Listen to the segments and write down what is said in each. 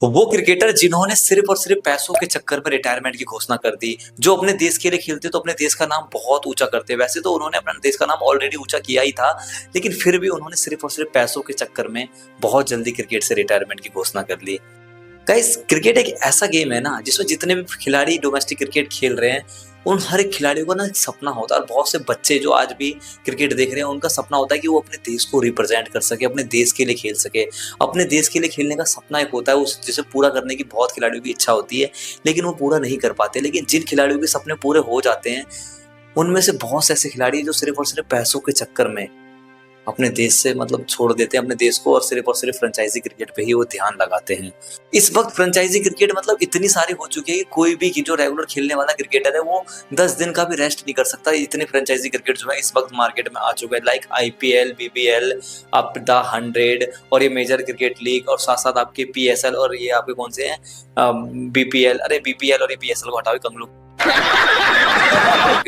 वो क्रिकेटर जिन्होंने सिर्फ और सिर्फ पैसों के चक्कर में रिटायरमेंट की घोषणा कर दी, जो अपने देश के लिए खेलते तो अपने देश का नाम बहुत ऊंचा करते। वैसे तो उन्होंने अपने देश का नाम ऑलरेडी ऊंचा किया ही था, लेकिन फिर भी उन्होंने सिर्फ और सिर्फ पैसों के चक्कर में बहुत जल्दी क्रिकेट से रिटायरमेंट की घोषणा कर ली। गाइस, क्रिकेट एक ऐसा गेम है ना जिसमें जितने भी खिलाड़ी डोमेस्टिक क्रिकेट खेल रहे हैं, उन हर एक खिलाड़ियों का ना एक सपना होता है। और बहुत से बच्चे जो आज भी क्रिकेट देख रहे हैं, उनका सपना होता है कि वो अपने देश को रिप्रेजेंट कर सके, अपने देश के लिए खेल सके। अपने देश के लिए खेलने का सपना एक होता है, उस जिसे पूरा करने की बहुत खिलाड़ियों की इच्छा होती है, लेकिन वो पूरा नहीं कर पाते। लेकिन जिन खिलाड़ियों के सपने पूरे हो जाते हैं, उनमें से बहुत से ऐसे खिलाड़ी जो सिर्फ और सिर्फ पैसों के चक्कर में अपने देश से मतलब छोड़ देते हैं अपने देश को, और सिर्फ फ्रेंचाइजी क्रिकेट पे ही वो ध्यान लगाते हैं। इस वक्त फ्रेंचाइजी क्रिकेट मतलब इतनी सारी हो चुकी है कि कोई भी जो रेगुलर खेलने वाला क्रिकेटर है वो 10 दिन का भी रेस्ट नहीं कर सकता। इतने फ्रेंचाइजी क्रिकेट जो है इस वक्त मार्केट में आ चुके हैं, like IPL, BBL, up the 100 और ये मेजर क्रिकेट लीग, और साथ साथ आपके PSL, और ये आपके कौन से हैं BPL। अरे BPL और ये PSL को हटाओ, कम लोग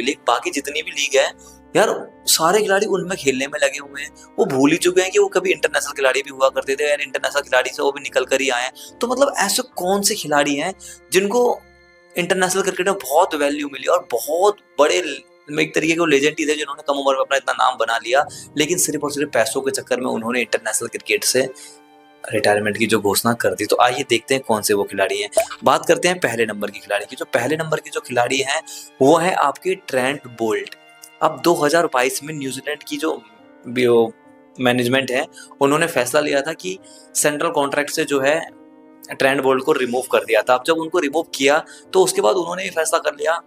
लीग, बाकी जितनी भी लीग है यार, सारे खिलाड़ी उनमें खेलने में लगे हुए हैं। वो भूल ही चुके हैं कि वो कभी इंटरनेशनल खिलाड़ी भी हुआ करते थे, यार इंटरनेशनल खिलाड़ी से वो भी निकल कर ही आए हैं। तो मतलब ऐसे कौन से खिलाड़ी हैं जिनको इंटरनेशनल क्रिकेट में बहुत वैल्यू मिली और बहुत बड़े एक तरीके के लेजेंड ही थे, जिन्होंने कम उम्र में अपना इतना नाम बना लिया, लेकिन सिर्फ और सिर्फ पैसों के चक्कर में उन्होंने इंटरनेशनल क्रिकेट से रिटायरमेंट की जो घोषणा कर दी। तो आइए देखते हैं कौन से वो खिलाड़ी हैं। बात करते हैं पहले नंबर की खिलाड़ी की। जो पहले नंबर की जो खिलाड़ी हैं वो है आपके ट्रेंट बोल्ट। अब 2022 में न्यूजीलैंड की जो मैनेजमेंट है, उन्होंने फैसला लिया था कि सेंट्रल कॉन्ट्रैक्ट से जो है ट्रेंट बोल्ट को रिमूव कर दिया था। अब जब उनको रिमूव किया तो उसके बाद उन्होंने ये फैसला कर लिया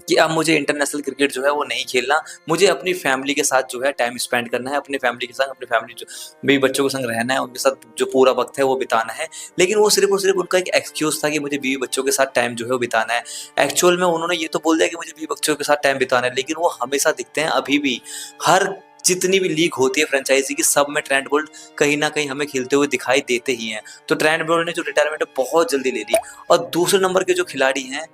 कि अब मुझे इंटरनेशनल क्रिकेट जो है वो नहीं खेलना, मुझे अपनी फैमिली के साथ जो है टाइम स्पेंड करना है, अपनी फैमिली के साथ, अपनी फैमिली जो मेरे बच्चों के संग रहना है, उनके साथ जो पूरा वक्त है वो बिताना है। लेकिन वो सिर्फ और सिर्फ उनका एक एक्सक्यूज था कि मुझे बीवी बच्चों के साथ टाइम जो है वो बिताना है। एक्चुअल में उन्होंने ये तो बोल दिया कि मुझे बीवी बच्चों के साथ टाइम बिताना है, लेकिन वो हमेशा दिखते हैं अभी भी, हर जितनी भी लीग होती है फ्रेंचाइजी की, सब में ट्रेंट बोल्ट कहीं ना कहीं हमें खेलते हुए दिखाई देते ही हैं। तो ट्रेंट बोल्ट ने जो रिटायरमेंट है बहुत जल्दी ले ली। और दूसरे नंबर के जो खिलाड़ी हैं,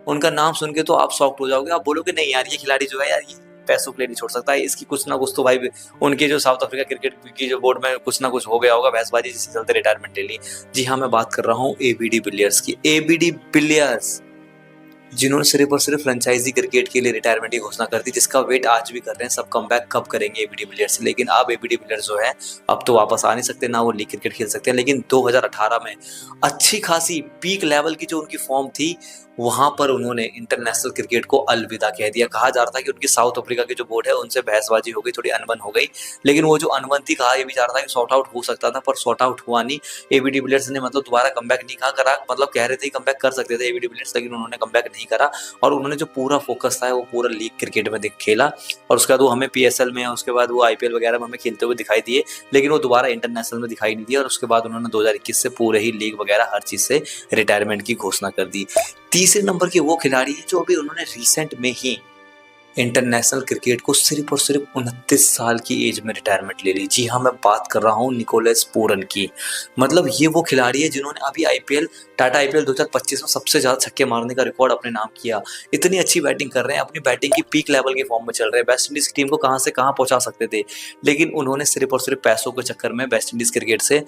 उनका नाम सुन के तो आप शॉक्ड हो जाओगे। आप बोलोगे नहीं यार, ये खिलाड़ी जो है यार, ये पैसों के लिए नहीं छोड़ सकता है, इसकी कुछ ना कुछ तो भाई उनके जो साउथ अफ्रीका क्रिकेट की जो बोर्ड में कुछ ना कुछ हो गया होगा बहसबाजी, जिसके चलते रिटायरमेंट ले ली। जी हाँ, मैं बात कर रहा हूँ ABD विलियर्स की। ABD विलियर्स जिन्होंने सिर्फ और सिर्फ फ्रेंचाइजी क्रिकेट के लिए रिटायरमेंट की घोषणा कर दी, जिसका वेट आज भी कर रहे हैं सब कमबैक कब करेंगे ABD विलियर्स। लेकिन अब ABD विलियर्स जो है अब तो वापस आ नहीं सकते, ना वो लीग क्रिकेट खेल सकते हैं। लेकिन 2018 में अच्छी खासी पीक लेवल की जो उनकी फॉर्म थी, वहां पर उन्होंने इंटरनेशनल क्रिकेट को अलविदा कह दिया। कहा जा रहा था कि उनकी साउथ अफ्रीका की जो बोर्ड है उनसे बहसबाजी हो गई, थोड़ी अनबन हो गई, लेकिन वो जो अनबन थी, कहा ये भी जा रहा था कि सॉर्ट आउट हो सकता था, पर सॉर्ट आउट हुआ नहीं। ABD विलियर्स ने मतलब दोबारा कमबैक नहीं करा, मतलब कह रहे थे कमबैक कर सकते थे ABD विलियर्स, लेकिन उन्होंने कमबैक नहीं करा। और उन्होंने जो पूरा फोकस था वो पूरा लीग क्रिकेट में खेला, और उसके बाद वो हमें PSL में, उसके बाद वो IPL वगैरह में हमें खेलते हुए दिखाई दिए, लेकिन वो दोबारा इंटरनेशनल में दिखाई नहीं दिया। और उसके बाद उन्होंने 2021 से पूरे ही लीग वगैरह हर चीज से रिटायरमेंट की घोषणा कर दी। तीसरे नंबर के वो खिलाड़ी हैं जो अभी उन्होंने रिसेंट में ही इंटरनेशनल क्रिकेट को सिर्फ और सिर्फ 29 साल की एज में रिटायरमेंट ले ली। जी हाँ, मैं बात कर रहा हूँ निकोलस पूरन की। मतलब ये वो खिलाड़ी है जिन्होंने अभी टाटा IPL 2025 में सबसे ज्यादा छक्के मारने का रिकॉर्ड अपने नाम किया। इतनी अच्छी बैटिंग कर रहे हैं, अपनी बैटिंग की पीक लेवल के फॉर्म में चल रहे हैं, वेस्ट इंडीज की टीम को कहां से कहां पहुंचा सकते थे, लेकिन उन्होंने सिर्फ और सिर्फ पैसों के चक्कर में वेस्ट इंडीज क्रिकेट से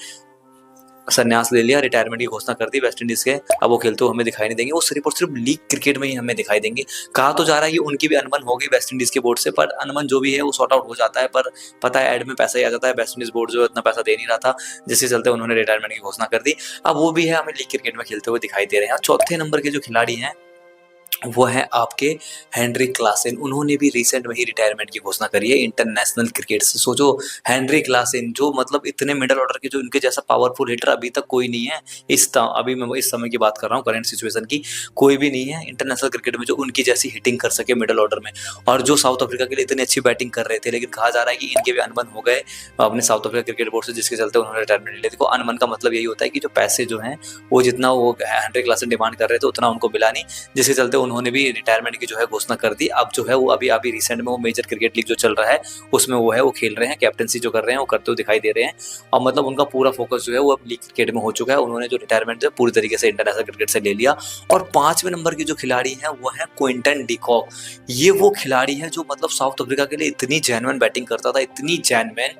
संन्यास ले लिया, रिटायरमेंट की घोषणा कर दी वेस्ट इंडीज के। अब वो खेलते हुए हमें दिखाई नहीं देंगे, वो सिर्फ और सिर्फ लीग क्रिकेट में ही हमें दिखाई देंगे। कहा तो जा रहा है कि उनकी भी अनबन हो गई वेस्ट इंडीज के बोर्ड से, पर अनबन जो भी है वो सॉर्ट आउट हो जाता है। पर पता है, एड में पैसा ही आ जाता है, वेस्ट इंडीज बोर्ड जो इतना पैसा दे नहीं रहा था, जिसके चलते उन्होंने रिटायरमेंट की घोषणा कर दी। अब वो भी है हमें लीग क्रिकेट में खेलते हुए दिखाई दे रहे हैं। चौथे नंबर के जो खिलाड़ी हैं वो है आपके हेनरिक क्लासेन। उन्होंने भी रिसेंट में ही रिटायरमेंट की घोषणा करी है इंटरनेशनल क्रिकेट से। सोचो, हेनरिक क्लासेन जो मतलब इतने मिडिल ऑर्डर के जो इनके जैसा पावरफुल हिटर अभी तक कोई नहीं है। अभी मैं इस समय की बात कर रहा हूँ, करंट सिचुएशन की, कोई भी नहीं है इंटरनेशनल क्रिकेट में जो उनकी जैसी हिटिंग कर सके मिडिल ऑर्डर में, और जो साउथ अफ्रीका के लिए इतनी अच्छी बैटिंग कर रहे थे। लेकिन कहा जा रहा है कि इनके भी अनबन हो गए अपने साउथ अफ्रीका क्रिकेट बोर्ड से, जिसके चलते उन्होंने रिटायरमेंट ले लिया। देखो, अनबन का मतलब यही होता है कि जो पैसे जो हैं वो जितना वो हेनरिक क्लासेन डिमांड कर रहे थे उतना उनको मिला नहीं, जिसके चलते उन्होंने भी रिटायरमेंट की जो है घोषणा कर दी। अब जो है वो अभी रिसेंट में वो मेजर क्रिकेट लीग जो चल रहा है उसमें वो है वो खेल रहे हैं, कैप्टनसी जो कर रहे हैं वो करते हुए दिखाई दे रहे हैं। और मतलब उनका पूरा फोकस जो है वो अब लीग क्रिकेट में हो चुका है। उन्होंने जो रिटायरमेंट है पूरी तरीके से इंटरनेशनल क्रिकेट से ले लिया। और 5वें नंबर की जो खिलाड़ी है वो है क्विंटन डिकॉक। ये वो खिलाड़ी है जो मतलब साउथ अफ्रीका के लिए इतनी जेन्युइन बैटिंग करता था, इतनी जेन्युइन,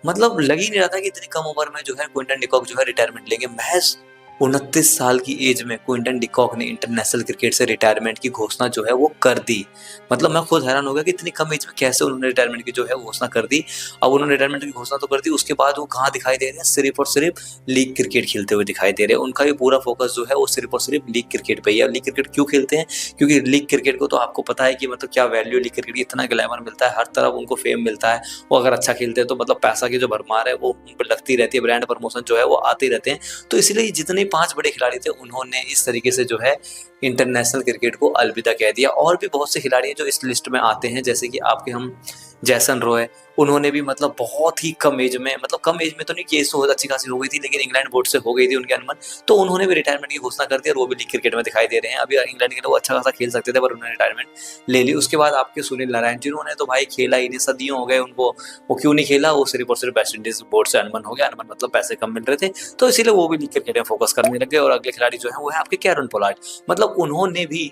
मतलब लग ही नहीं रहा था कि इतनी कम उम्र में जो है क्विंटन डिकॉक जो है रिटायरमेंट लेंगे। महज 29 साल की एज में क्विंटन डिकॉक ने इंटरनेशनल क्रिकेट से रिटायरमेंट की घोषणा जो है वो कर दी। मतलब मैं खुद हैरान हो गया कि इतनी कम एज में कैसे उन्होंने रिटायरमेंट की जो है घोषणा कर दी। अब उन्होंने रिटायरमेंट की घोषणा तो कर दी, उसके बाद वो कहाँ दिखाई दे रहे हैं, सिर्फ और सिर्फ लीग क्रिकेट खेलते हुए दिखाई दे रहे हैं। उनका भी पूरा फोकस जो है वो सिर्फ और सिर्फ लीग क्रिकेट पे ही है। लीग क्रिकेट क्यों खेलते हैं? क्योंकि लीग क्रिकेट को तो आपको पता है कि मतलब क्या वैल्यू लीग क्रिकेट की, इतना ग्लैमर मिलता है, हर तरफ उनको फेम मिलता है। वो अगर अच्छा खेलते हैं तो मतलब पैसा की जो भरमार है वो उन पर लगती रहती है, ब्रांड प्रमोशन जो है वो आते रहते हैं। तो इसीलिए जितने 5 बड़े खिलाड़ी थे उन्होंने इस तरीके से जो है इंटरनेशनल क्रिकेट को अलविदा कह दिया। और भी बहुत से खिलाड़ी हैं जो इस लिस्ट में आते हैं, जैसे कि आपके हम जैसन रॉय, उन्होंने भी मतलब बहुत ही कम एज में, मतलब कम एज में तो नहीं कि एज तो बहुत अच्छी खासी हो गई थी, लेकिन इंग्लैंड बोर्ड से हो गई थी उनके अनमन, तो उन्होंने भी रिटायरमेंट की घोषणा कर दी और वो भी लीग क्रिकेट में दिखाई दे रहे हैं। अभी इंग्लैंड के लिए वो अच्छा खासा खेल सकते थे पर उन्होंने रिटायरमेंट ले ली। उसके बाद आपके सुनील नारायण, जिन्होंने तो भाई खेला ही नहीं, सदियों हो गए उनको, वो क्यों नहीं खेला, वो सिर्फ और सिर्फ वेस्ट इंडीज बोर्ड से अनमन हो गया। अनमन मतलब पैसे कम मिल रहे थे, तो इसीलिए वो भी लीग क्रिकेट में फोकस करने लगे। और अगले खिलाड़ी जो है वो है आपके कैरन पोलार्ड, मतलब उन्होंने भी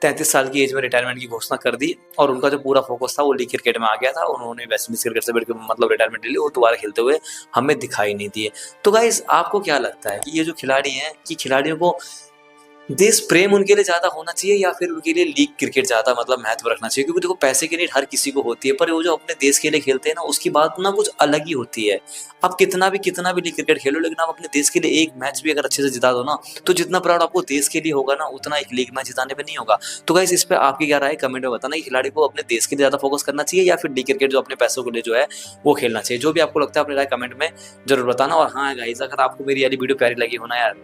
33 साल की एज में रिटायरमेंट की घोषणा कर दी और उनका जो पूरा फोकस था वो लीग क्रिकेट में आ गया था। उन्होंने वेस्ट इंडीज क्रिकेट से मतलब रिटायरमेंट ले ली, वो दोबारा खेलते हुए हमें दिखाई नहीं दिए। तो गाइस आपको क्या लगता है कि ये जो खिलाड़ी हैं, कि खिलाड़ियों को देश प्रेम उनके लिए ज्यादा होना चाहिए या फिर उनके लिए लीग क्रिकेट ज्यादा मतलब महत्व रखना चाहिए? क्योंकि देखो पैसे की नीड हर किसी को होती है, पर वो जो अपने देश के लिए खेलते हैं ना, उसकी बात ना कुछ अलग ही होती है। आप कितना भी लीग क्रिकेट खेलो, लेकिन आप अपने देश के लिए एक मैच भी अगर अच्छे से जिता दो ना, तो जितना प्राउड आपको देश के लिए होगा ना, उतना एक लीग मैच जिताने पे नहीं होगा। तो गाइस इस पे आपकी क्या राय है, कमेंट में बताना कि खिलाड़ी को अपने देश के लिए ज्यादा फोकस करना चाहिए या फिर लीग क्रिकेट जो अपने पैसों के लिए जो है वो खेलना चाहिए। जो भी आपको लगता है अपनी राय कमेंट में जरूर बताना। और हाँ गाइस, अगर आपको मेरी वाली वीडियो प्यारी लगी हो ना यार,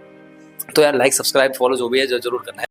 तो यार लाइक सब्सक्राइब फॉलो जो भी है जरूर करना है।